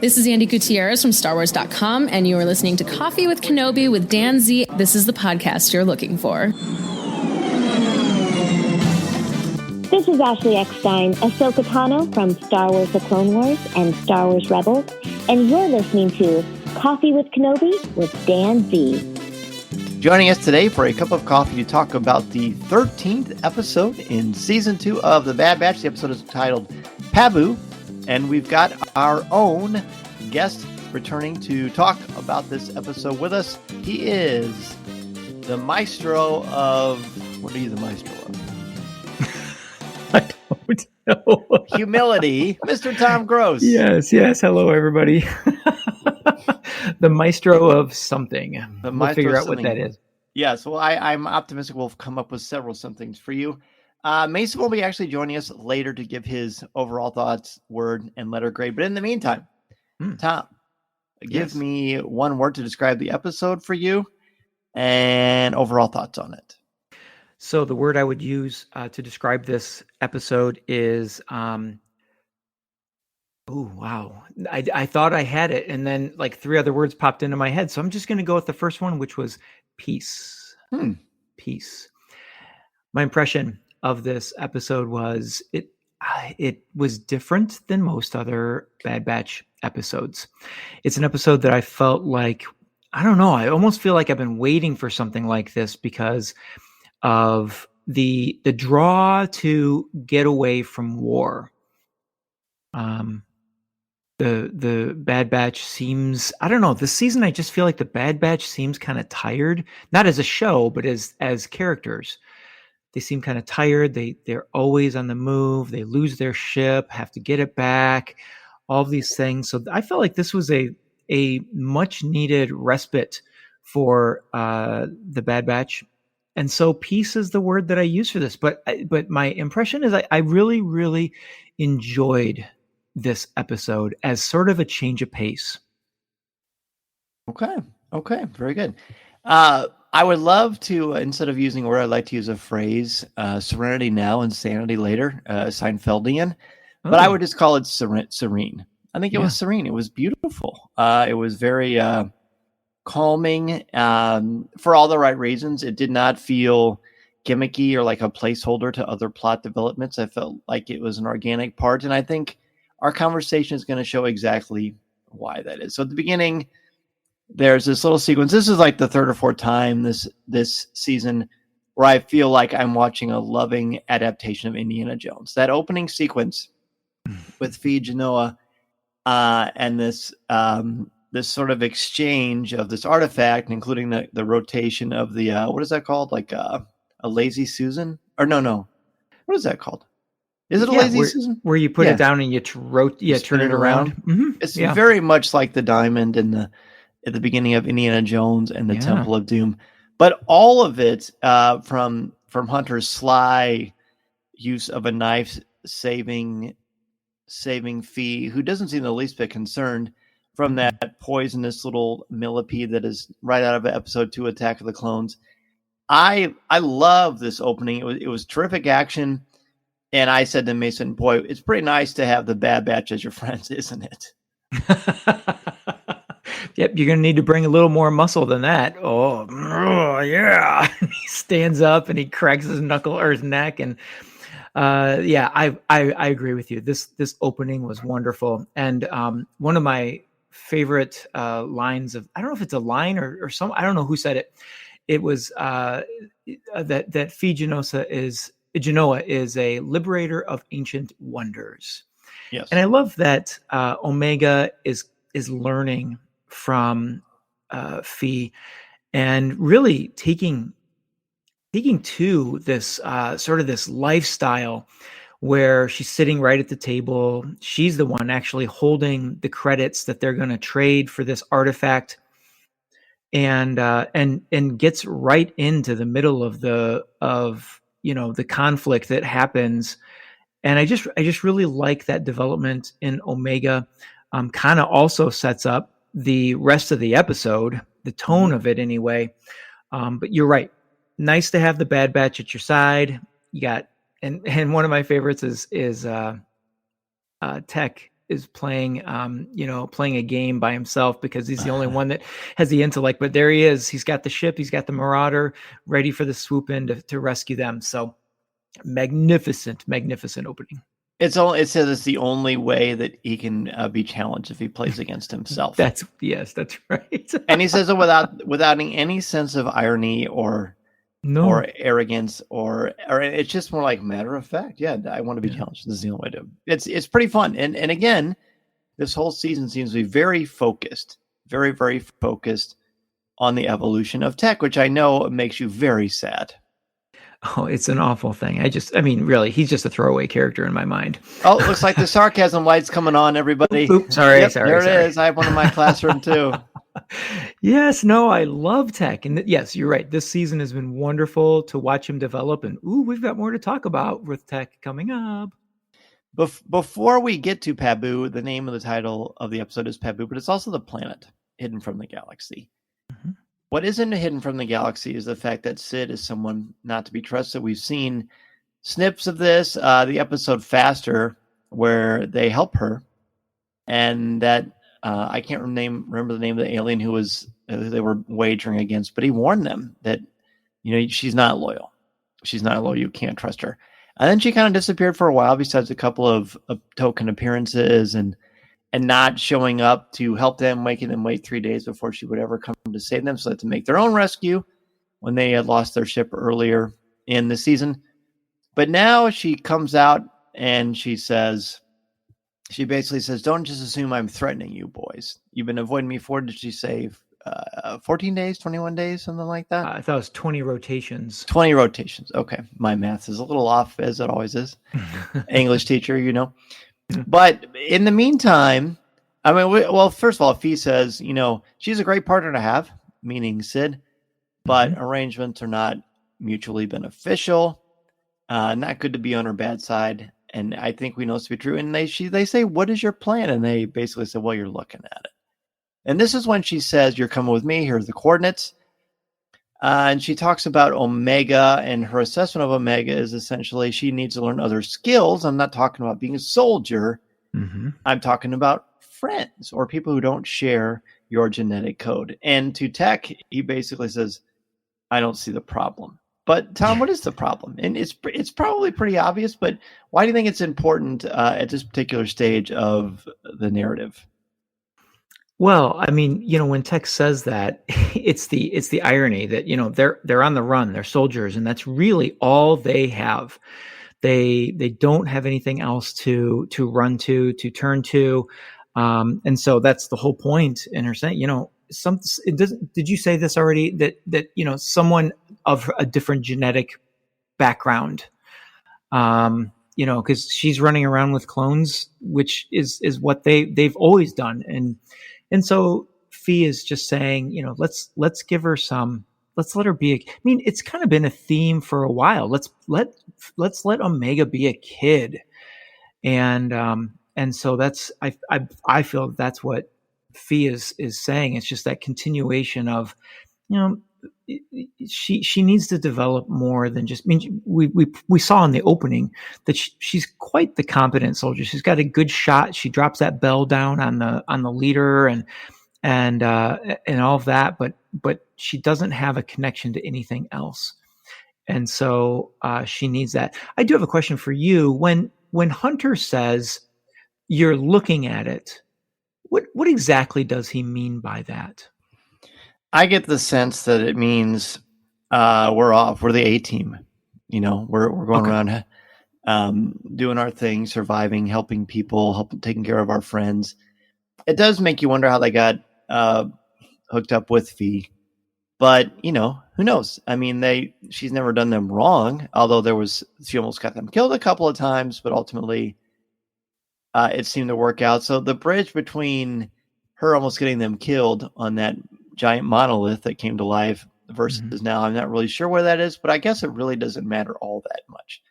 This is Andy Gutierrez from StarWars.com, and you are listening to Coffee with Kenobi with Dan Z. This is the podcast you're looking for. This is Ashley Eckstein, Ahsoka Tano from Star Wars The Clone Wars and Star Wars Rebels, and you're listening to Coffee with Kenobi with Dan Z. Joining us today for a cup of coffee to talk about the 13th episode in Season 2 of The Bad Batch. The episode is titled Pabu, and we've got our own guest returning to talk about this episode with us. He is the maestro of... What are you the maestro of? I don't know. Humility, Mr. Tom Gross. Yes. Hello, everybody. The maestro of something. We'll figure out what that is. Yes, well, I'm optimistic we'll come up with several somethings for you. Mason will be actually joining us later to give his overall thoughts, word, and letter grade. But in the meantime, Tom, give me one word to describe the episode for you and overall thoughts on it. So the word I would use to describe this episode is, wow. I thought I had it, and then like three other words popped into my head. So I'm just going to go with the first one, which was peace. Peace. My impression of this episode was it was different than most other Bad Batch episodes. It's an episode that I felt like, I don't know, I almost feel like I've been waiting for something like this because of the draw to get away from war. The Bad Batch seems, I don't know, this season I just feel like the Bad Batch seems kind of tired, not as a show, but as characters. They seem kind of tired. They're always on the move. They lose their ship, have to get it back, all of these things. So I felt like this was a much needed respite for the Bad Batch. And so peace is the word that I use for this. But my impression is I really, really enjoyed this episode as sort of a change of pace. Okay. Very good. I would love to, instead of using a word, I'd like to use a phrase, serenity now, insanity later, Seinfeldian. But I would just call it serene. I think it was serene. It was beautiful. It was very calming for all the right reasons. It did not feel gimmicky or like a placeholder to other plot developments. I felt like it was an organic part. And I think our conversation is going to show exactly why that is. So at the beginning, there's this little sequence. This is like the third or fourth time this season where I feel like I'm watching a loving adaptation of Indiana Jones. That opening sequence with Phee Genoa and this sort of exchange of this artifact, including the rotation of the what is that called? Like a lazy Susan? Or no. What is that called? Is it a lazy Susan? Where you put it down and you turn it around. Mm-hmm. It's very much like the diamond at the beginning of Indiana Jones and the Temple of Doom. But all of it from Hunter's sly use of a knife saving Phee, who doesn't seem the least bit concerned, from that poisonous little millipede that is right out of episode 2, Attack of the Clones. I love this opening. It was terrific action. And I said to Mason, boy, it's pretty nice to have the Bad Batch as your friends, isn't it? Yep, you're going to need to bring a little more muscle than that. Oh yeah. He stands up and he cracks his knuckle or his neck. And I agree with you. This opening was wonderful. And one of my favorite lines of, I don't know if it's a line or some, I don't know who said it. It was that Phee Genoa is a liberator of ancient wonders. Yes. And I love that Omega is learning from Phee and really taking to this sort of this lifestyle where she's sitting right at the table. She's the one actually holding the credits that they're going to trade for this artifact, and gets right into the middle of the conflict that happens. And I just really like that development in Omega. Kind of also sets up the rest of the episode, the tone of it anyway. But you're right. Nice to have the Bad Batch at your side. You got, and one of my favorites is Tech is playing, playing a game by himself because he's the only one that has the intellect. But there he is. He's got the ship. He's got the Marauder ready for the swoop in to rescue them. So magnificent opening. It says it's the only way that he can be challenged if he plays against himself. That's right. And he says it without any sense of irony or arrogance or it's just more like matter of fact. Yeah, I want to be challenged. This is the only way to. It's pretty fun. And again, this whole season seems to be very focused, very, very focused on the evolution of Tech, which I know makes you very sad. Oh, it's an awful thing. Really, he's just a throwaway character in my mind. Oh, it looks like the sarcasm light's coming on, everybody. Oops, sorry. There it is. I have one in my classroom too. Yes, no, I love Tech. And yes, you're right. This season has been wonderful to watch him develop. And we've got more to talk about with Tech coming up. Before we get to Pabu, the name of the title of the episode is Pabu, but it's also the planet hidden from the galaxy. Mm-hmm. What isn't hidden from the galaxy is the fact that Sid is someone not to be trusted. We've seen snips of this, the episode Faster, where they help her, and that I can't remember the name of the alien who they were wagering against, but he warned them that she's not loyal. She's not loyal. You can't trust her. And then she kind of disappeared for a while, besides a couple of token appearances and not showing up to help them, making them wait 3 days before she would ever come to save them, so they had to make their own rescue when they had lost their ship earlier in the season. But now she comes out and she basically says, don't just assume I'm threatening you boys. You've been avoiding me for, did she say, 14 days, 21 days, something like that? I thought it was 20 rotations. 20 rotations. Okay. My math is a little off, as it always is. English teacher, But in the meantime, first of all, Phee says, she's a great partner to have, meaning Sid, but arrangements are not mutually beneficial. Not good to be on her bad side. And I think we know this to be true. And they say, what is your plan? And they basically say, well, you're looking at it. And this is when she says, you're coming with me. Here's the coordinates. And she talks about Omega, and her assessment of Omega is essentially she needs to learn other skills. I'm not talking about being a soldier. Mm-hmm. I'm talking about friends or people who don't share your genetic code. And to Tech, he basically says, I don't see the problem. But Tom, what is the problem? And it's probably pretty obvious, but why do you think it's important at this particular stage of the narrative? Well, when Tech says that, it's the irony that they're on the run, they're soldiers, and that's really all they have. They don't have anything else to run to turn to, and so that's the whole point in her saying, it doesn't. Did you say this already? That someone of a different genetic background, because she's running around with clones, which is what they've always done, and so Phee is just saying, let's give her let's let her be it's kind of been a theme for a while. Let's let Omega be a kid. And so that's, I feel that's what Phee is saying. It's just that continuation of, she needs to develop more than just, we saw in the opening that she's quite the competent soldier. She's got a good shot. She drops that bell down on the leader and all of that, but she doesn't have a connection to anything else. And so she needs that. I do have a question for you. When Hunter says you're looking at it, what exactly does he mean by that? I get the sense that it means we're off. We're the A team. We're going around doing our thing, surviving, helping people, taking care of our friends. It does make you wonder how they got hooked up with Phee. But, who knows? She's never done them wrong, although she almost got them killed a couple of times, but ultimately it seemed to work out. So the bridge between her almost getting them killed on that giant monolith that came to life versus now, I'm not really sure where that is, but I guess it really doesn't matter all that much.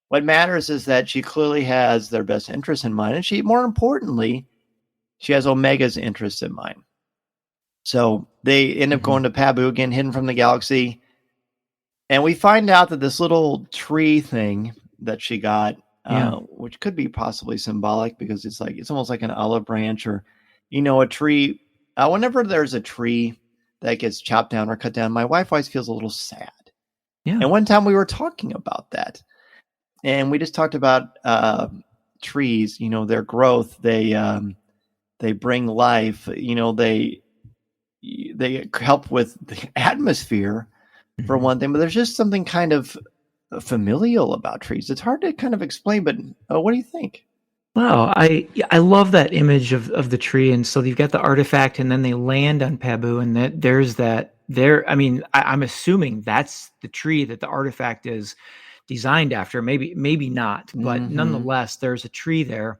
What matters is that she clearly has their best interest in mind, and more importantly, she has Omega's interest in mind. So they end up going to Pabu, again, hidden from the galaxy. And we find out that this little tree thing that she got Yeah. which could be possibly symbolic because it's almost like an olive branch or, a tree. Whenever there's a tree that gets chopped down or cut down, my wife always feels a little sad. Yeah. And one time we were talking about that, and we just talked about trees, their growth. They bring life, they help with the atmosphere for one thing, but there's just something kind of familial about trees. It's hard to kind of explain, but what do you think? Wow, I love that image of the tree, and so you've got the artifact, and then they land on Pabu, and there's that there. I mean, I'm assuming that's the tree that the artifact is designed after. Maybe not, but nonetheless, there's a tree there,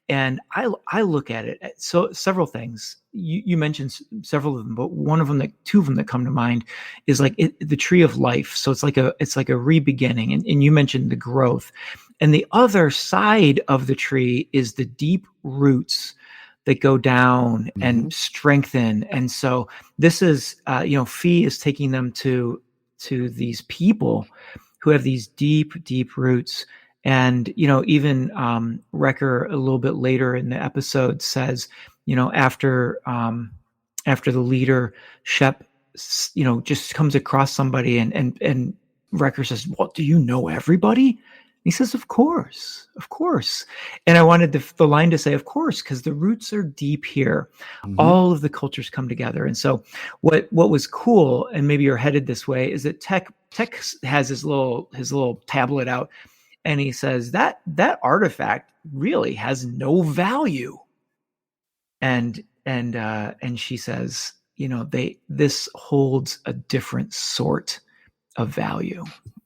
and I look at it. So several things you mentioned several of them, but two of them that come to mind is like the tree of life. So it's like a re-beginning, and you mentioned the growth. And the other side of the tree is the deep roots that go down and strengthen. And so this is, Phee is taking them to these people who have these deep, deep roots. And, even Wrecker a little bit later in the episode says, after the leader, Shep, just comes across somebody and Wrecker says, "Well, do you know everybody?" He says, of course. And I wanted the line to say, of course, because the roots are deep here. All of the cultures come together. And so what was cool, and maybe you're headed this way, is that Tech has his little tablet out, and he says that artifact really has no value. And she says, this holds a different sort of value.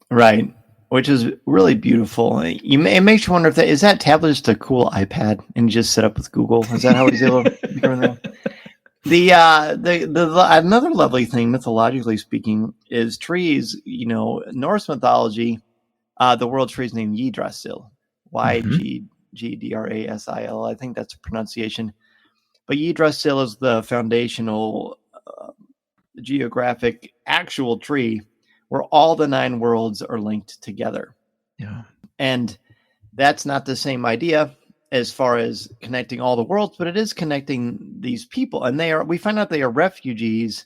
Right. Which is really beautiful. It makes you wonder if is that tablet just a cool iPad and you just set up with Google? Is that how he's able to become that? The another lovely thing, mythologically speaking, is trees. Norse mythology, the world tree is named Yggdrasil, Yggdrasil. I think that's a pronunciation. But Yggdrasil is the foundational geographic actual tree where all the 9 worlds are linked together. Yeah. And that's not the same idea as far as connecting all the worlds, but it is connecting these people. And we find out they are refugees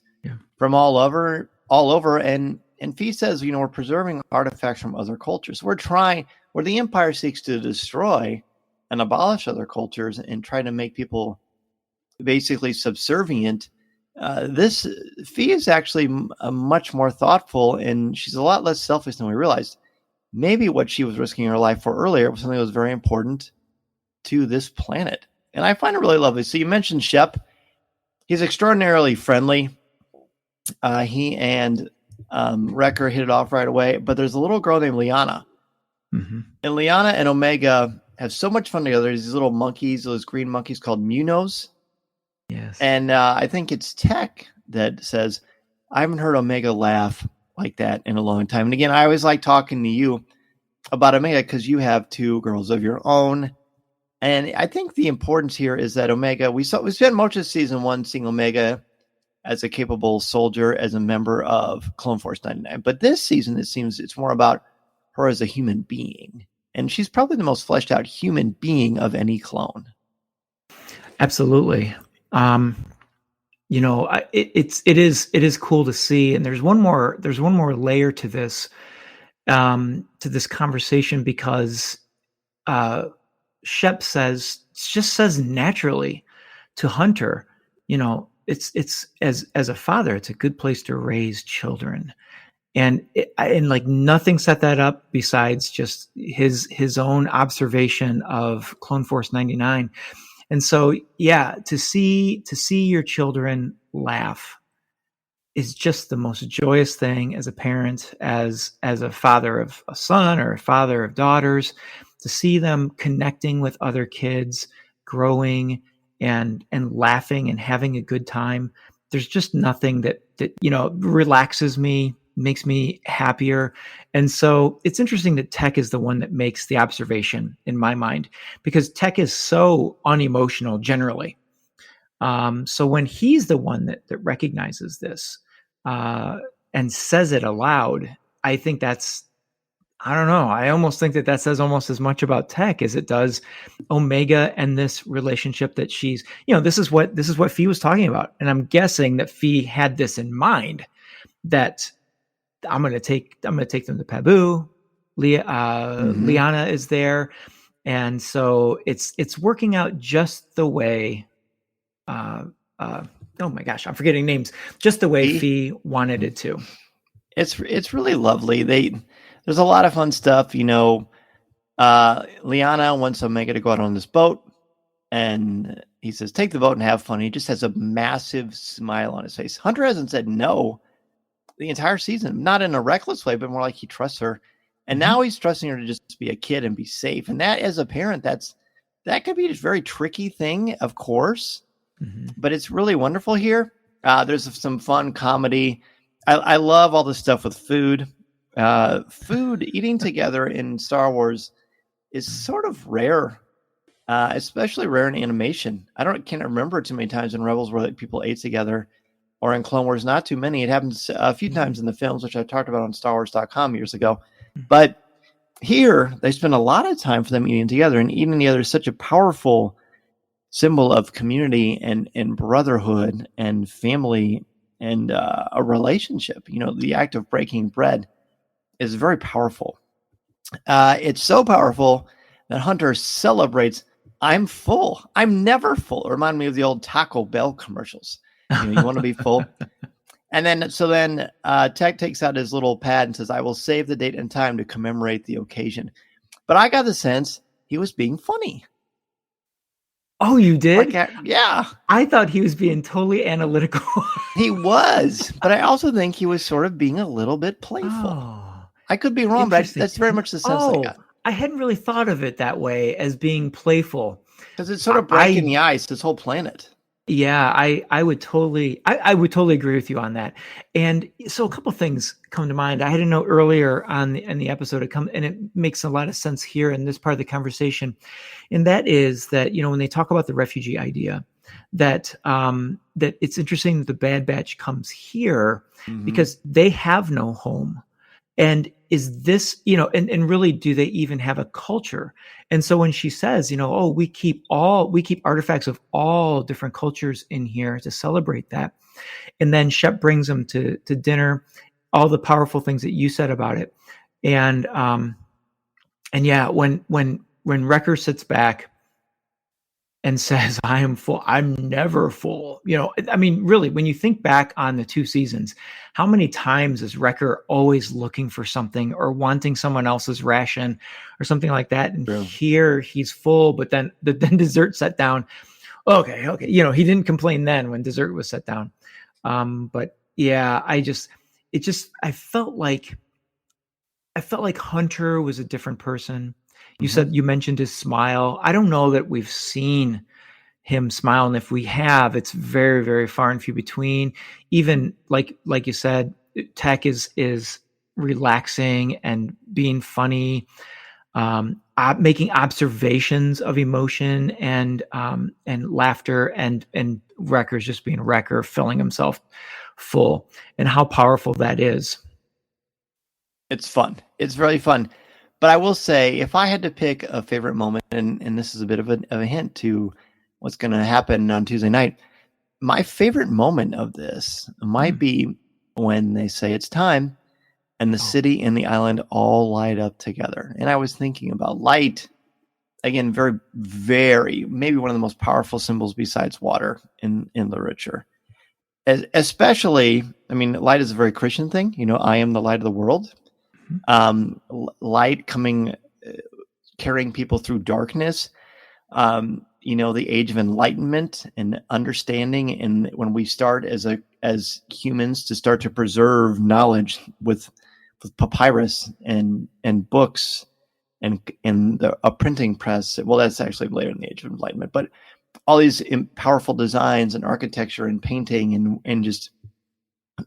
from all over. And Phee says, we're preserving artifacts from other cultures. We're trying, where the empire seeks to destroy and abolish other cultures and try to make people basically subservient. This Phee is actually much more thoughtful, and she's a lot less selfish than we realized. Maybe what she was risking her life for earlier was something that was very important to this planet. And I find it really lovely. So you mentioned Shep. He's extraordinarily friendly. He and Wrecker hit it off right away. But there's a little girl named Liana. And Liana and Omega have so much fun together. There's these little monkeys, those green monkeys called Munos. Yes. And I think it's Tech that says, I haven't heard Omega laugh like that in a long time. And again, I always like talking to you about Omega because you have 2 girls of your own. And I think the importance here is that Omega, we spent much of season 1 seeing Omega as a capable soldier, as a member of Clone Force 99. But this season, it seems it's more about her as a human being. And she's probably the most fleshed out human being of any clone. Absolutely. It is cool to see, and there's one more layer to this conversation, because Shep says naturally to Hunter, it's as a father, it's a good place to raise children, and like nothing set that up besides just his own observation of Clone Force 99. And so, to see your children laugh is just the most joyous thing as a parent, as a father of a son or a father of daughters, to see them connecting with other kids, growing and laughing and having a good time. There's just nothing that relaxes me, makes me happier. And so it's interesting that Tech is the one that makes the observation in my mind, because Tech is so unemotional generally. So when he's the one that recognizes this and says it aloud, I think that's I don't know. I almost think that says almost as much about Tech as it does Omega and this relationship that she's, this is what Phee was talking about. And I'm guessing that Phee had this in mind, that I'm going to take them to Pabu. Liana is there. And so it's working out just the way, oh my gosh, I'm forgetting names, just the way Phee wanted it to. It's really lovely. There's a lot of fun stuff. Liana wants Omega to go out on this boat, and he says, take the boat and have fun. He just has a massive smile on his face. Hunter hasn't said no the entire season, not in a reckless way, but more like he trusts her. And now he's trusting her to just be a kid and be safe. And that, as a parent, that could be a very tricky thing, of course, but it's really wonderful here. There's some fun comedy. I love all the stuff with food. Eating together in Star Wars is sort of rare, especially rare in animation. Can't remember too many times in Rebels where people ate together, or in Clone Wars, not too many. It happens a few times in the films, which I talked about on StarWars.com years ago. But here, they spend a lot of time for them eating together, and eating together is such a powerful symbol of community and brotherhood and family and a relationship. The act of breaking bread is very powerful. It's so powerful that Hunter celebrates, I'm full. I'm never full. It reminded me of the old Taco Bell commercials. You want to be full. And then Tech takes out his little pad and says, I will save the date and time to commemorate the occasion. But I got the sense he was being funny. Oh, you did? Yeah. I thought he was being totally analytical. He was, but I also think he was sort of being a little bit playful. Oh, I could be wrong, but that's very much the sense I got. I hadn't really thought of it that way, as being playful. Because it's sort of breaking the ice, this whole planet. Yeah, I would totally agree with you on that. And so a couple things come to mind. I had a note earlier in the episode and it makes a lot of sense here in this part of the conversation. And that is that, when they talk about the refugee idea, that it's interesting that the Bad Batch comes here because they have no home. And is this, and really, do they even have a culture? And so when she says, we keep artifacts of all different cultures in here to celebrate that. And then Shep brings them to dinner, all the powerful things that you said about it. And yeah, when Wrecker sits back and says, I am full, I'm never full. Really, when you think back on the 2 seasons, how many times is Wrecker always looking for something or wanting someone else's ration or something like that? And here he's full, but then dessert set down. Okay. He didn't complain then when dessert was set down. But yeah, I felt like Hunter was a different person. You mentioned his smile. I don't know that we've seen him smile, and if we have, it's very, very far and few between. Even like you said, Tech is relaxing and being funny, making observations of emotion and laughter, and Wrecker's just being Wrecker, filling himself full, and how powerful that is. It's fun. It's really fun. But I will say, if I had to pick a favorite moment, and this is a bit of a hint to what's going to happen on Tuesday night, my favorite moment of this might be when they say it's time, and the city and the island all light up together. And I was thinking about light, again, very, very, maybe one of the most powerful symbols besides water in literature. Especially, light is a very Christian thing. I am the light of the world. Light coming, carrying people through darkness, the age of enlightenment and understanding. And when we start as humans to start to preserve knowledge with papyrus and books and a printing press, well, that's actually later in the age of enlightenment, but all these powerful designs and architecture and painting and just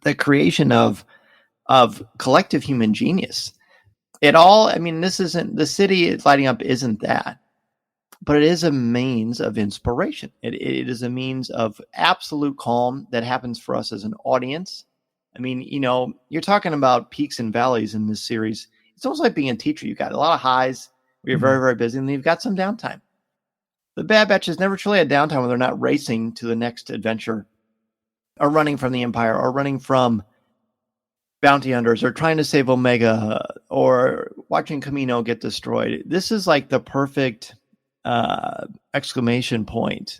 the creation of collective human genius. This isn't, the city lighting up isn't that, but it is a means of inspiration. It is a means of absolute calm that happens for us as an audience. You're talking about peaks and valleys in this series. it's almost like being a teacher. You've got a lot of highs where you're very, very busy, and then you've got some downtime. The Bad Batch has never truly had downtime when they're not racing to the next adventure or running from the Empire or running from bounty hunters or trying to save Omega or watching Camino get destroyed. This is like the perfect exclamation point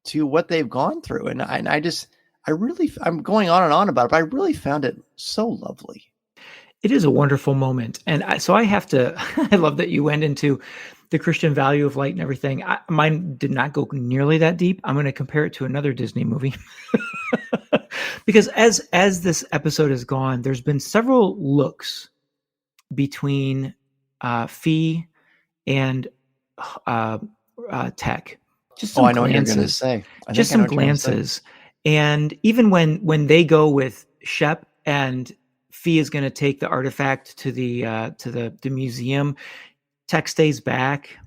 to what they've gone through. And I'm going on and on about it, but I really found it so lovely. It is a wonderful moment. And I have to, I love that you went into the Christian value of light and everything. Mine did not go nearly that deep. I'm going to compare it to another Disney movie. Because as this episode has gone, there's been several looks between Phee and Tech. Just some I know glances. What you're going to say. Just some glances. And even when they go with Shep and Phee is going to take the artifact to the museum, Tech stays back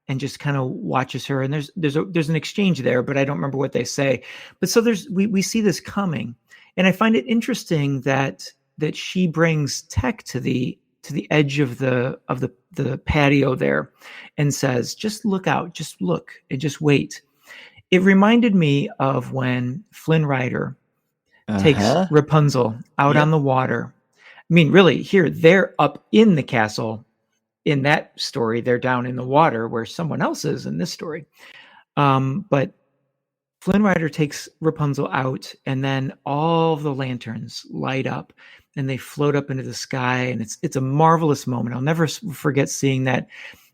and just kind of watches her. And there's an exchange there, but I don't remember what they say. But so we see this coming, and I find it interesting that she brings Tech to the edge of the patio there, and says, "Just look out, just look, and just wait." It reminded me of when Flynn Rider takes Rapunzel out on the water. I mean, really, here they're up in the castle. In that story, they're down in the water where someone else is in this story. But Flynn Rider takes Rapunzel out, and then all the lanterns light up and they float up into the sky. And it's a marvelous moment. I'll never forget seeing that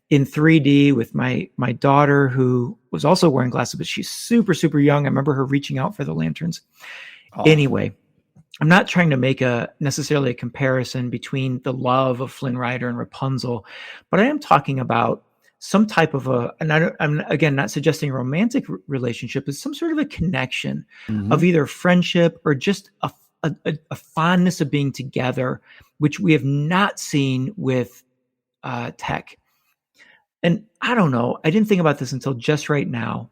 in 3D with my daughter, who was also wearing glasses, but she's super, super young. I remember her reaching out for the lanterns. Oh. Anyway, I'm not trying to make necessarily a comparison between the love of Flynn Rider and Rapunzel, but I am talking about some type of I'm again not suggesting a romantic relationship, but some sort of a connection of either friendship or just a fondness of being together, which we have not seen with Tech. And I don't know, I didn't think about this until just right now,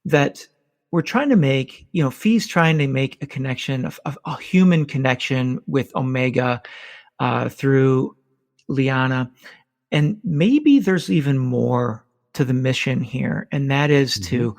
that we're trying to make, Fee's trying to make a connection, a human connection with Omega through Liana. And maybe there's even more to the mission here. And that is to,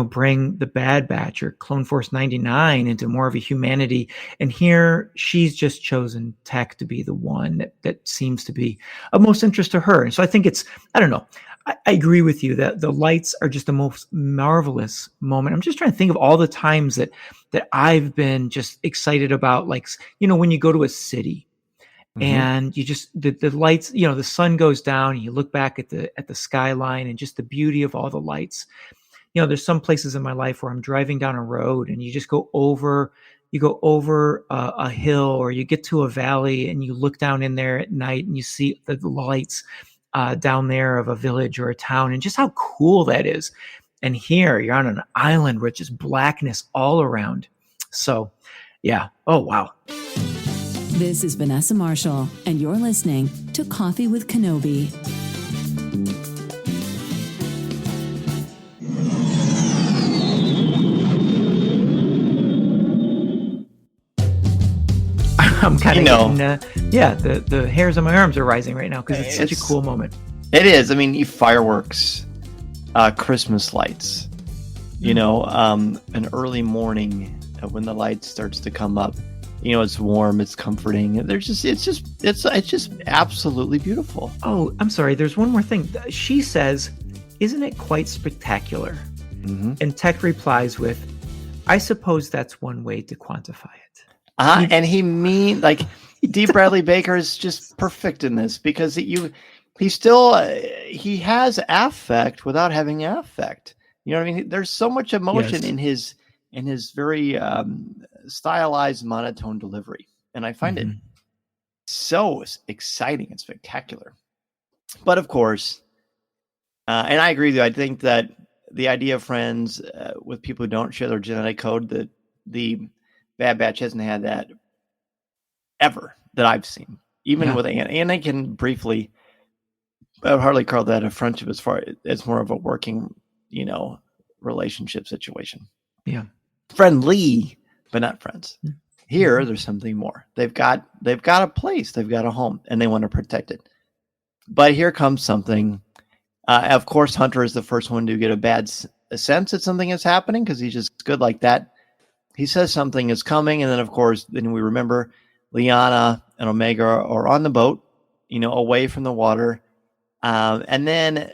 bring the Bad Batch or Clone Force 99 into more of a humanity. And here she's just chosen Tech to be the one that seems to be of most interest to her. And so I think I don't know. I agree with you that the lights are just the most marvelous moment. I'm just trying to think of all the times that I've been just excited about, like, when you go to a city and you just, the lights, the sun goes down and you look back at the skyline and just the beauty of all the lights. There's some places in my life where I'm driving down a road and you just go over a hill, or you get to a valley and you look down in there at night and you see the lights down there of a village or a town, and just how cool that is. And here you're on an island with just blackness all around. So yeah. Oh, wow. This is Vanessa Marshall, and you're listening to Coffee with Kenobi. I'm kind of getting, the hairs on my arms are rising right now because it's such a cool moment. It is. I mean, fireworks, Christmas lights, an early morning when the light starts to come up, it's warm, it's comforting. It's just absolutely beautiful. Oh, I'm sorry. There's one more thing. She says, "Isn't it quite spectacular?" And Tech replies with, "I suppose that's one way to quantify it." And D. Bradley Baker is just perfect in this, because he has affect without having affect. You know what I mean? There's so much emotion in his very stylized monotone delivery, and I find it so exciting and spectacular. But of course, and I agree with you. I think that the idea of friends with people who don't share their genetic code, that the Bad Batch hasn't had that ever that I've seen. Even with Anakin briefly, I would hardly call that a friendship, as far as more of a working, relationship situation. Yeah. Friendly, but not friends. Here, there's something more. They've got a place, they've got a home, and they want to protect it. But here comes something. Of course, Hunter is the first one to get a bad sense that something is happening because he's just good like that. He says something is coming, and then of course, then we remember Liana and Omega are on the boat, away from the water, and then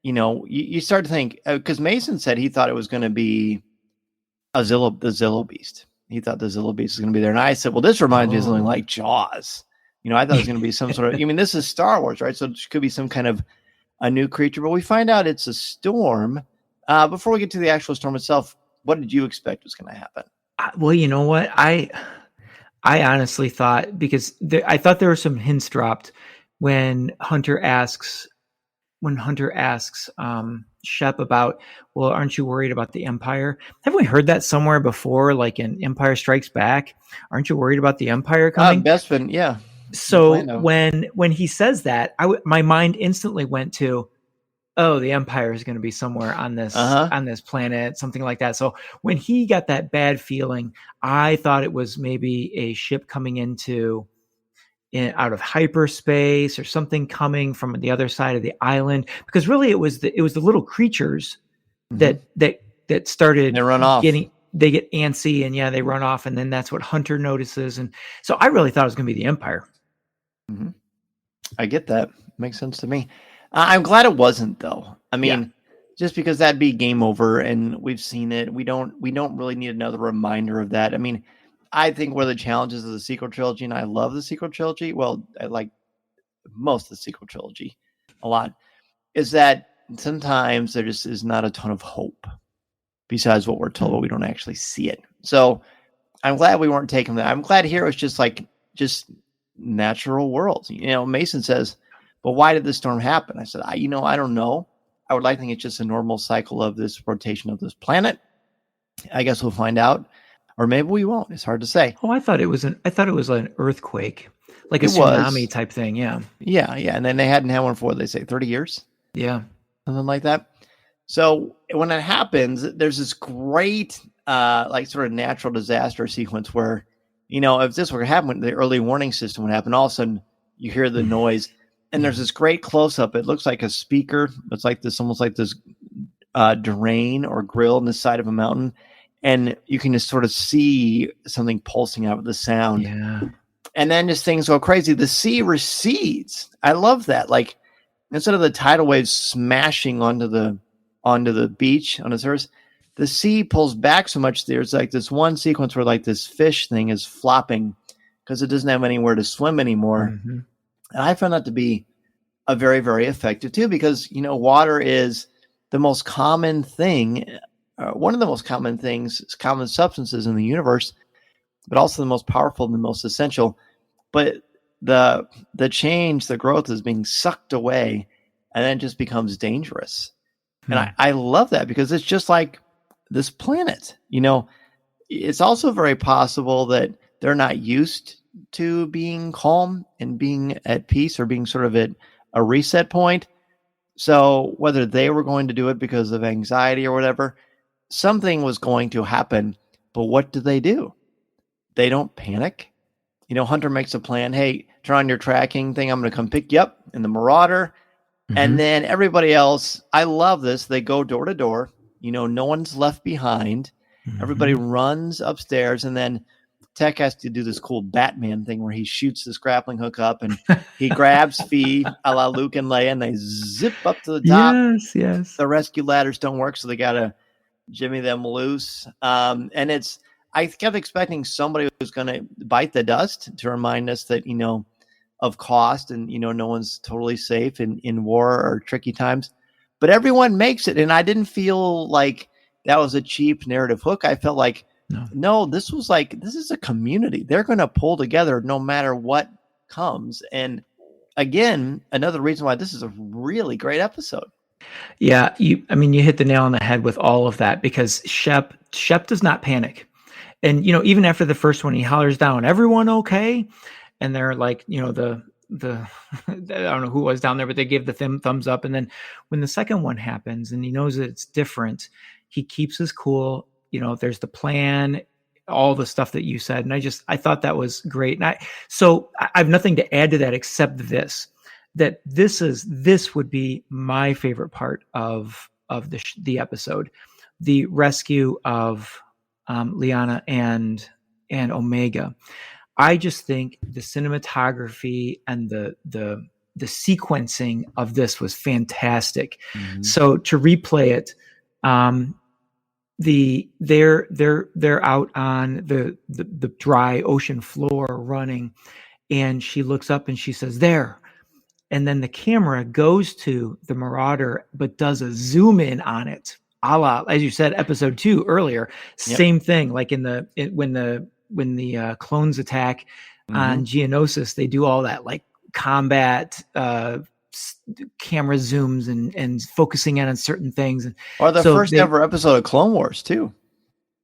you start to think because Mason said he thought it was going to be the Zillo Beast. He thought the Zillo Beast was going to be there, and I said, "Well, this reminds me of something like Jaws." I thought it was going to be some sort of. This is Star Wars, right? So it could be some kind of a new creature, but we find out it's a storm. Before we get to the actual storm itself, what did you expect was going to happen? Well, you know what? I honestly thought, because I thought there were some hints dropped when Hunter asks Shep about, well, aren't you worried about the Empire? Haven't we heard that somewhere before, like in Empire Strikes Back? Aren't you worried about the Empire coming? Bespin, yeah. So when he says that, my mind instantly went to, oh, the Empire is going to be somewhere on this planet, something like that. So when he got that bad feeling, I thought it was maybe a ship coming out of hyperspace or something coming from the other side of the island. Because really, it was the little creatures that started. They run off. They get antsy and they run off, and then that's what Hunter notices. And so I really thought it was going to be the Empire. Mm-hmm. I get that. Makes sense to me. I'm glad it wasn't, though. Just because that'd be game over, and we've seen it. We don't really need another reminder of that. I think one of the challenges of the sequel trilogy, and I love the sequel trilogy. Well, I like most of the sequel trilogy a lot, is that sometimes there just is not a ton of hope besides what we're told, but we don't actually see it. So I'm glad we weren't taking that. I'm glad here it was just natural worlds. Mason says, "But why did this storm happen?" I said, I don't know. I would like to think it's just a normal cycle of this rotation of this planet. I guess we'll find out, or maybe we won't. It's hard to say. Oh, I thought it was an earthquake, like a tsunami type thing. Yeah. And then they hadn't had one for, they say, 30 years. Yeah, something like that. So when it happens, there's this great, sort of natural disaster sequence where, if this were to happen, the early warning system would happen. All of a sudden, you hear the noise. And there's this great close-up. It looks like a speaker. It's like this, almost like this drain or grill on the side of a mountain. And you can just sort of see something pulsing out with the sound. Yeah. And then just things go crazy. The sea recedes. I love that. Like, instead of the tidal waves smashing onto the beach, on the surface, the sea pulls back so much. There's like this one sequence where like this fish thing is flopping because it doesn't have anywhere to swim anymore. Mm-hmm. And I found that to be a very, very effective too, because, water is the most common thing, one of the most common substances in the universe, but also the most powerful and the most essential. But the growth is being sucked away, and then it just becomes dangerous. And I love that, because it's just like this planet, it's also very possible that they're not used to being calm and being at peace, or being sort of at a reset point. So whether they were going to do it because of anxiety or whatever, something was going to happen. But what do? They don't panic. Hunter makes a plan. Hey, turn on your tracking thing. I'm going to come pick you up in the Marauder. Mm-hmm. And then everybody else, I love this. They go door to door. No one's left behind. Mm-hmm. Everybody runs upstairs, and then Tech has to do this cool Batman thing where he shoots this grappling hook up, and he grabs Phee a la Luke and Leia, and they zip up to the top. Yes. The rescue ladders don't work, so they got to jimmy them loose. And I kept expecting somebody was going to bite the dust to remind us that, of cost, and, no one's totally safe in war or tricky times. But everyone makes it, and I didn't feel like that was a cheap narrative hook. I felt like, no, this is a community. They're going to pull together no matter what comes. And again, another reason why this is a really great episode. Yeah, you hit the nail on the head with all of that, because Shep does not panic. And, even after the first one, he hollers down, "Everyone okay?" And they're like, the I don't know who was down there, but they give the thumbs up. And then when the second one happens and he knows that it's different, he keeps his cool. There's the plan, all the stuff that you said. And I thought that was great. And I have nothing to add to that except this. that this would be my favorite part of the episode, the rescue of Liana and Omega. I just think the cinematography and the sequencing of this was fantastic. Mhm. So to replay it, they're out on the dry ocean floor running, and she looks up and she says, "There." And then the camera goes to the Marauder, but does a zoom in on it, a la, as you said, episode 2 earlier. Yep. Same thing, like when the clones attack on Geonosis, they do all that like combat camera zooms and focusing in on certain things. Or the first ever episode of Clone Wars too.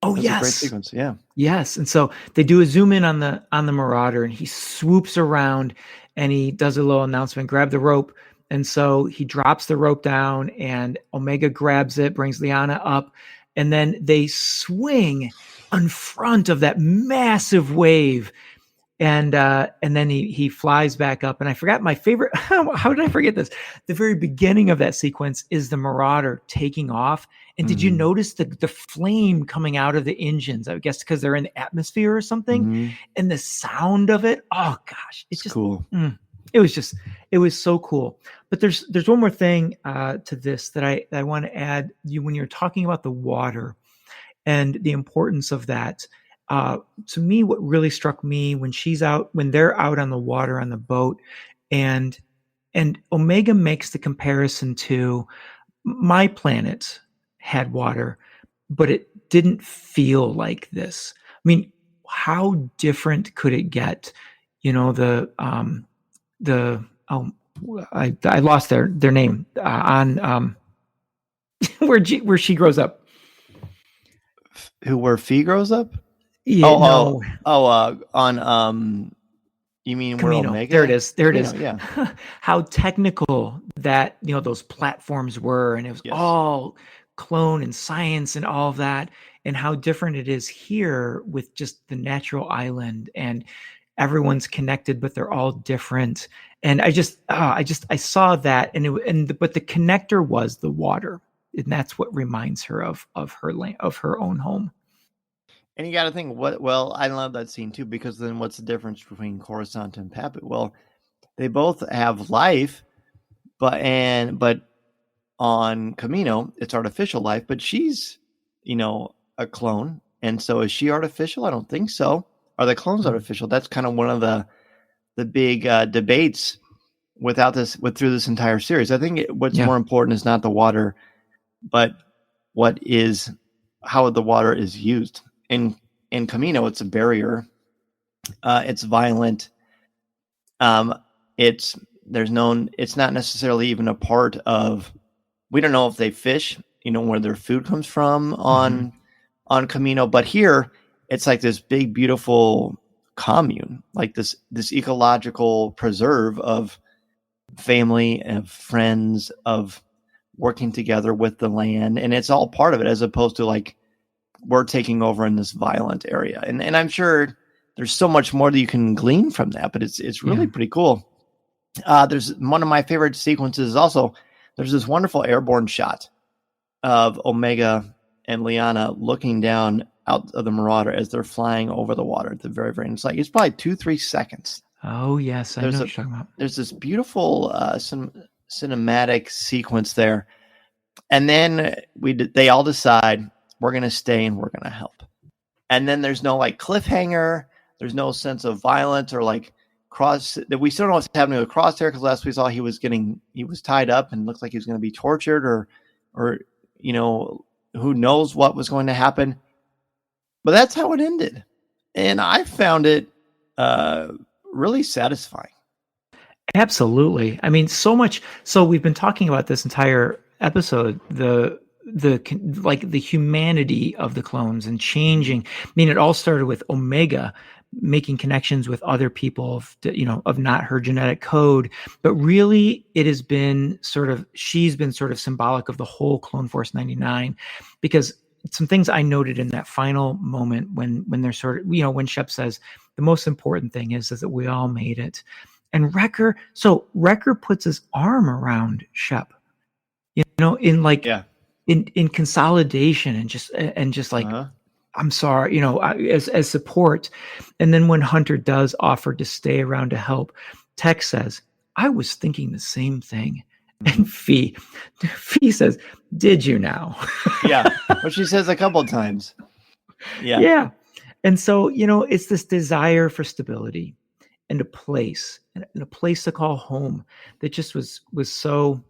Oh, That's yes. a great sequence. Yeah. Yes. And so they do a zoom in on the Marauder, and he swoops around and he does a little announcement, grab the rope. And so he drops the rope down, and Omega grabs it, brings Liana up, and then they swing in front of that massive wave. And then he flies back up. And I forgot my favorite. How did I forget this? The very beginning of that sequence is the Marauder taking off. And did you notice the flame coming out of the engines? I guess because they're in the atmosphere or something. And the sound of it. Oh gosh, it's just cool. It was so cool. But there's one more thing to this that I want to add. When you're talking about the water and the importance of that. To me, what really struck me when they're out on the water on the boat, and Omega makes the comparison to my planet had water, but it didn't feel like this. I mean, how different could it get? You know, I lost their name on where she grows up. Where Phee grows up? Yeah, on you mean Camino. Where Omega? There it is. Yeah. How technical that those platforms were, and it was all clone and science and all of that, and how different it is here with just the natural island, and everyone's connected, but they're all different. And I saw that, but the connector was the water, and that's what reminds her of her land, of her own home. And you got to think, I love that scene too, because then what's the difference between Coruscant and Pabu? Well, they both have life, but on Camino, it's artificial life, but she's, a clone. And so is she artificial? I don't think so. Are the clones artificial? That's kind of one of the big debates through this entire series. I think what's more important is not the water, but how the water is used. In Camino, it's a barrier. It's violent. It's not necessarily even a part of. We don't know if they fish, where their food comes from on Camino, but here it's like this big, beautiful commune, like this ecological preserve of family, of friends, of working together with the land, and it's all part of it, as opposed to like, we're taking over in this violent area. And I'm sure there's so much more that you can glean from that, but it's really pretty cool. There's one of my favorite sequences also. There's this wonderful airborne shot of Omega and Liana looking down out of the Marauder as they're flying over the water at the very, very end. It's probably 2-3 seconds. Oh yes. I know what you're talking about. There's this beautiful cinematic sequence there. And then they all decide, we're going to stay and we're going to help. And then there's no like cliffhanger. There's no sense of violence or like that we still don't know what's happening with Crosshair, because last we saw he was tied up and looked like he was going to be tortured or who knows what was going to happen. But that's how it ended. And I found it really satisfying. Absolutely. I mean, so much. So we've been talking about this entire episode, the humanity of the clones and changing. I mean, it all started with Omega making connections with other people of not her genetic code, but really it has been she's been sort of symbolic of the whole Clone Force 99, because some things I noted in that final moment when they're when Shep says the most important thing is that we all made it. And Wrecker puts his arm around Shep, in like in consolidation and just like, I'm sorry, as support. And then when Hunter does offer to stay around to help, Tex says, I was thinking the same thing. And Phee says, did you now? Yeah. Well, she says a couple of times. Yeah. Yeah. And so, it's this desire for stability and a place to call home that just was so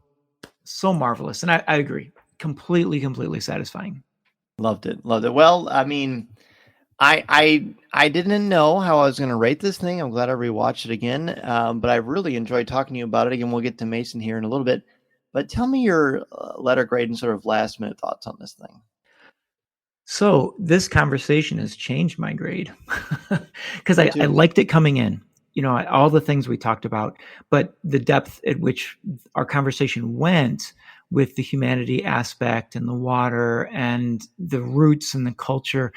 marvelous. And I agree. Completely satisfying. Loved it. Well, I mean, I didn't know how I was going to rate this thing. I'm glad I rewatched it again. But I really enjoyed talking to you about it. Again, we'll get to Mason here in a little bit. But tell me your letter grade and sort of last minute thoughts on this thing. So this conversation has changed my grade because I liked it coming in. All the things we talked about, but the depth at which our conversation went with the humanity aspect and the water and the roots and the culture,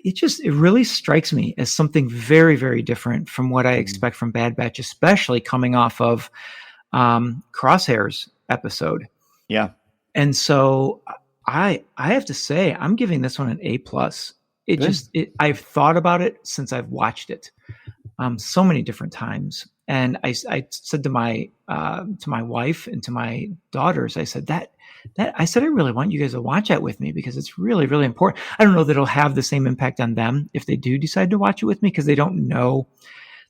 it really strikes me as something very, very different from what I expect from Bad Batch, especially coming off of Crosshair's episode. Yeah. And so I have to say, I'm giving this one an A+. I've thought about it since I've watched it so many different times. And I said to my wife and to my daughters, I said I really want you guys to watch that with me because it's really, really important. I don't know that it'll have the same impact on them if they do decide to watch it with me because they don't know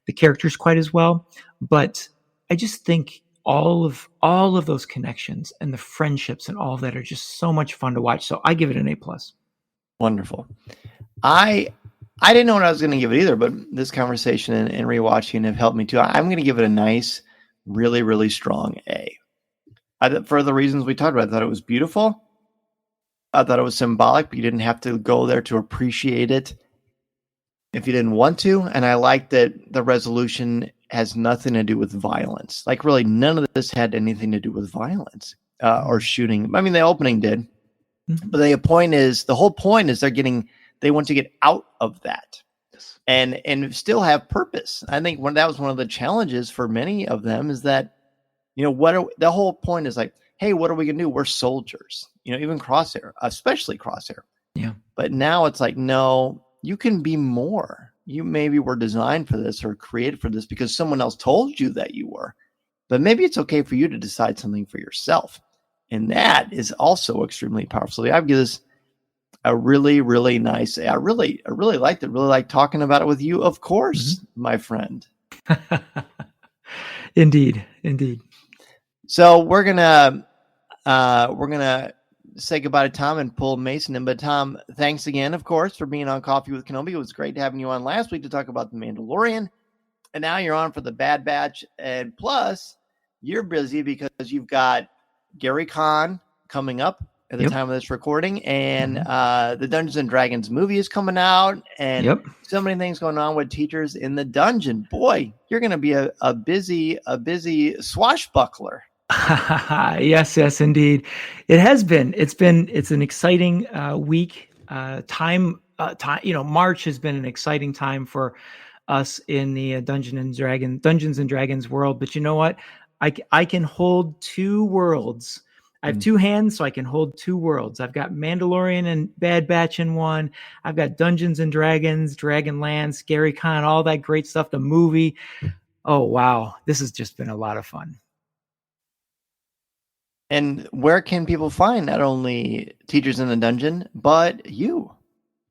the characters quite as well. But I just think all of those connections and the friendships and all of that are just so much fun to watch. So I give it an A+. Wonderful. I didn't know what I was going to give it either, but this conversation and rewatching have helped me too. I'm going to give it a nice, really, really strong A. For the reasons we talked about, I thought it was beautiful. I thought it was symbolic, but you didn't have to go there to appreciate it if you didn't want to. And I like that the resolution has nothing to do with violence. Like really none of this had anything to do with violence or shooting. I mean, the opening did, but the whole point is they want to get out of that and still have purpose. I think that was one of the challenges for many of them is that, the whole point is like, hey, what are we going to do? We're soldiers, even Crosshair, especially Crosshair. Yeah. But now it's like, no, you can be more. You maybe were designed for this or created for this because someone else told you that you were, but maybe it's okay for you to decide something for yourself. And that is also extremely powerful. So I've given this a really, really nice. I really liked it. Really like talking about it with you, of course, my friend. Indeed. So we're gonna say goodbye to Tom and pull Mason in. But Tom, thanks again, of course, for being on Coffee with Kenobi. It was great having you on last week to talk about The Mandalorian, and now you're on for the Bad Batch. And plus, you're busy because you've got Gary Khan coming up at the time of this recording, and the Dungeons and Dragons movie is coming out, and so many things going on with Teachers in the Dungeon. Boy, you're going to be a busy swashbuckler. Yes, indeed. It has been. It's an exciting week. March has been an exciting time for us in the Dungeons and Dragons world. But you know what? I can hold two worlds. I have two hands, so I can hold two worlds. I've got Mandalorian and Bad Batch in one. I've got Dungeons and Dragons, Dragonlance, Gary Khan, all that great stuff, the movie. Oh, wow. This has just been a lot of fun. And where can people find not only Teachers in the Dungeon, but you?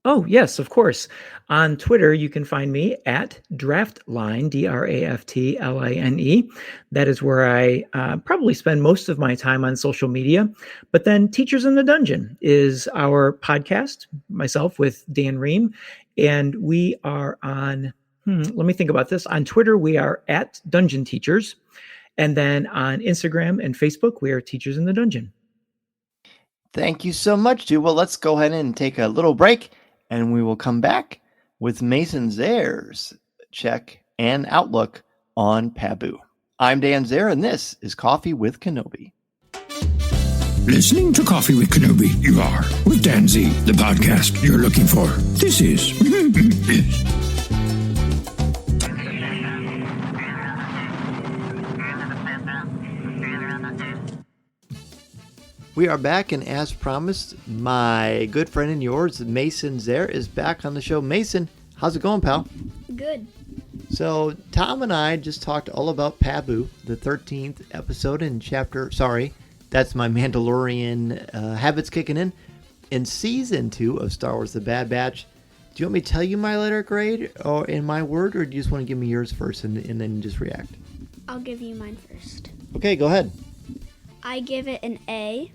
Oh, yes, of course. On Twitter, you can find me at Draftline, DRAFTLINE. That is where I probably spend most of my time on social media. But then Teachers in the Dungeon is our podcast, myself with Dan Ream. And we are on, let me think about this. On Twitter, we are at Dungeon Teachers. And then on Instagram and Facebook, we are Teachers in the Dungeon. Thank you so much, dude. Well, let's go ahead and take a little break. And we will come back with Mason Zehr's check and outlook on Pabu. I'm Dan Zehr, and this is Coffee with Kenobi. Listening to Coffee with Kenobi, you are, with Dan Z, the podcast you're looking for. This is... We are back, and as promised, my good friend and yours, Mason Zehr, is back on the show. Mason, how's it going, pal? Good. So, Tom and I just talked all about Pabu, the 13th episode in that's my Mandalorian habits kicking in season 2 of Star Wars The Bad Batch. Do you want me to tell you my letter grade or in my word, or do you just want to give me yours first and then just react? I'll give you mine first. Okay, go ahead. I give it an A,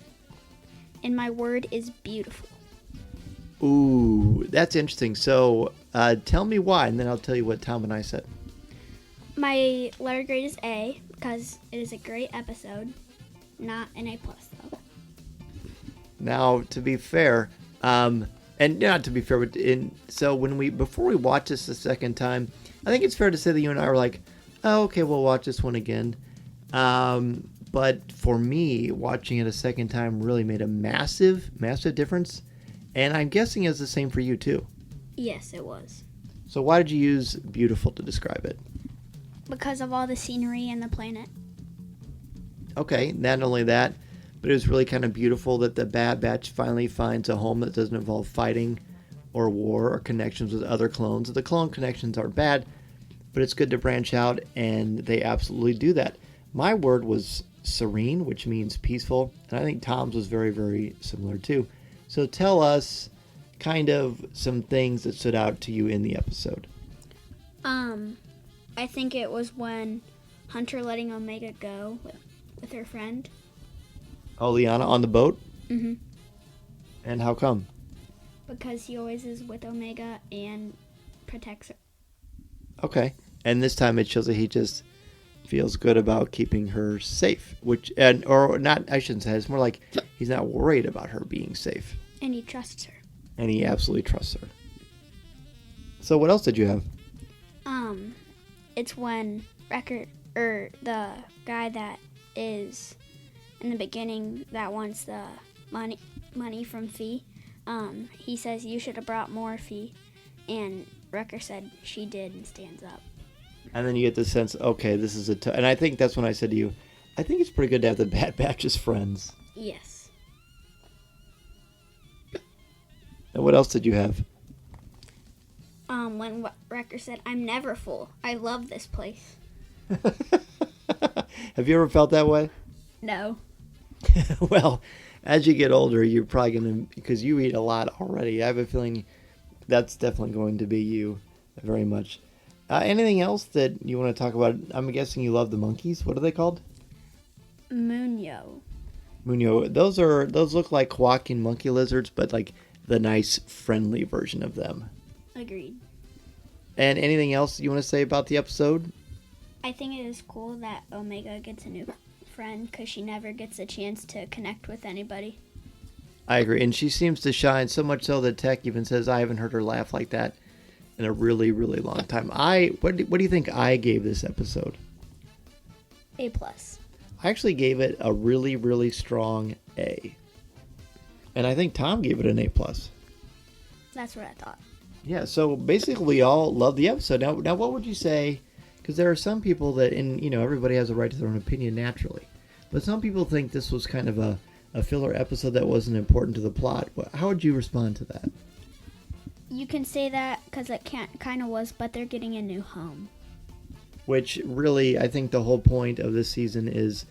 and my word is beautiful. Ooh, that's interesting. So tell me why, and then I'll tell you what Tom and I said. My letter grade is A because it is a great episode, not an A plus though. Now, to be fair, and not to be fair, but before we watch this the second time, I think it's fair to say that you and I were like, oh, okay, we'll watch this one again. But for me, watching it a second time really made a massive, massive difference. And I'm guessing it's the same for you too. Yes, it was. So why did you use beautiful to describe it? Because of all the scenery and the planet. Okay, not only that, but it was really kind of beautiful that the Bad Batch finally finds a home that doesn't involve fighting or war or connections with other clones. The clone connections aren't bad, but it's good to branch out, and they absolutely do that. My word was serene, which means peaceful, and I think Tom's was very, very similar too. So tell us kind of some things that stood out to you in the episode. I think it was when Hunter letting Omega go with her friend. Oh, Liana on the boat? Mm-hmm. And how come? Because he always is with Omega and protects her. Okay. And this time it shows that he just feels good about keeping her safe, I shouldn't say, it's more like he's not worried about her being safe. And he trusts her. And he absolutely trusts her. So what else did you have? It's when the guy that is in the beginning that wants the money from Phee, he says you should have brought more, Phee, and Wrecker said she did and stands up. And then you get the sense, okay, this is and I think that's when I said to you, I think it's pretty good to have the Bad Batch as friends. Yes. And what else did you have? When Wrecker said, I'm never full. I love this place. Have you ever felt that way? No. Well, as you get older, you're probably going to, because you eat a lot already. I have a feeling that's definitely going to be you very much. Anything else that you want to talk about? I'm guessing you love the monkeys. What are they called? Munyo. Those look like quacking monkey lizards, but like the nice, friendly version of them. Agreed. And anything else you want to say about the episode? I think it is cool that Omega gets a new friend because she never gets a chance to connect with anybody. I agree. And she seems to shine so much so that Tech even says, I haven't heard her laugh like that in a really, really long time. What do you think I gave this episode? A+. I actually gave it a really, really strong A. And I think Tom gave it an A+. That's what I thought. Yeah, so basically we all love the episode. Now what would you say, because there are some people that, everybody has a right to their own opinion naturally, but some people think this was kind of a filler episode that wasn't important to the plot. How would you respond to that? You can say that because it kind of was, but they're getting a new home. Which really, I think the whole point of this season is,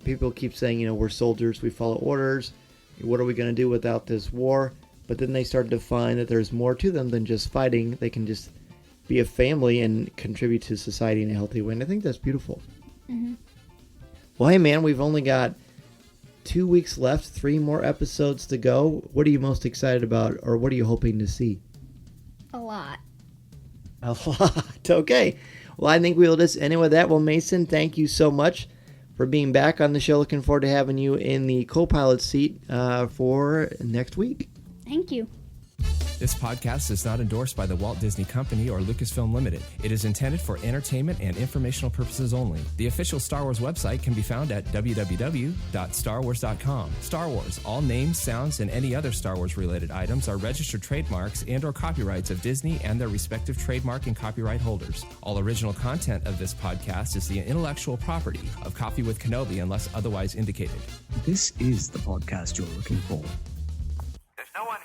people keep saying, we're soldiers, we follow orders. What are we going to do without this war? But then they started to find that there's more to them than just fighting. They can just be a family and contribute to society in a healthy way. And I think that's beautiful. Mm-hmm. Well, hey, man, we've only got 2 weeks left, 3 more episodes to go. What are you most excited about, or what are you hoping to see? A lot. A lot. Okay. Well, I think we'll just end it with that. Well, Mason, thank you so much for being back on the show. Looking forward to having you in the co-pilot seat for next week. Thank you. This podcast is not endorsed by the Walt Disney Company or Lucasfilm Limited. It is intended for entertainment and informational purposes only. The official Star Wars website can be found at www.starwars.com. Star Wars, all names, sounds, and any other Star Wars related items are registered trademarks and/or copyrights of Disney and their respective trademark and copyright holders. All original content of this podcast is the intellectual property of Coffee with Kenobi unless otherwise indicated. This is the podcast you're looking for. There's no one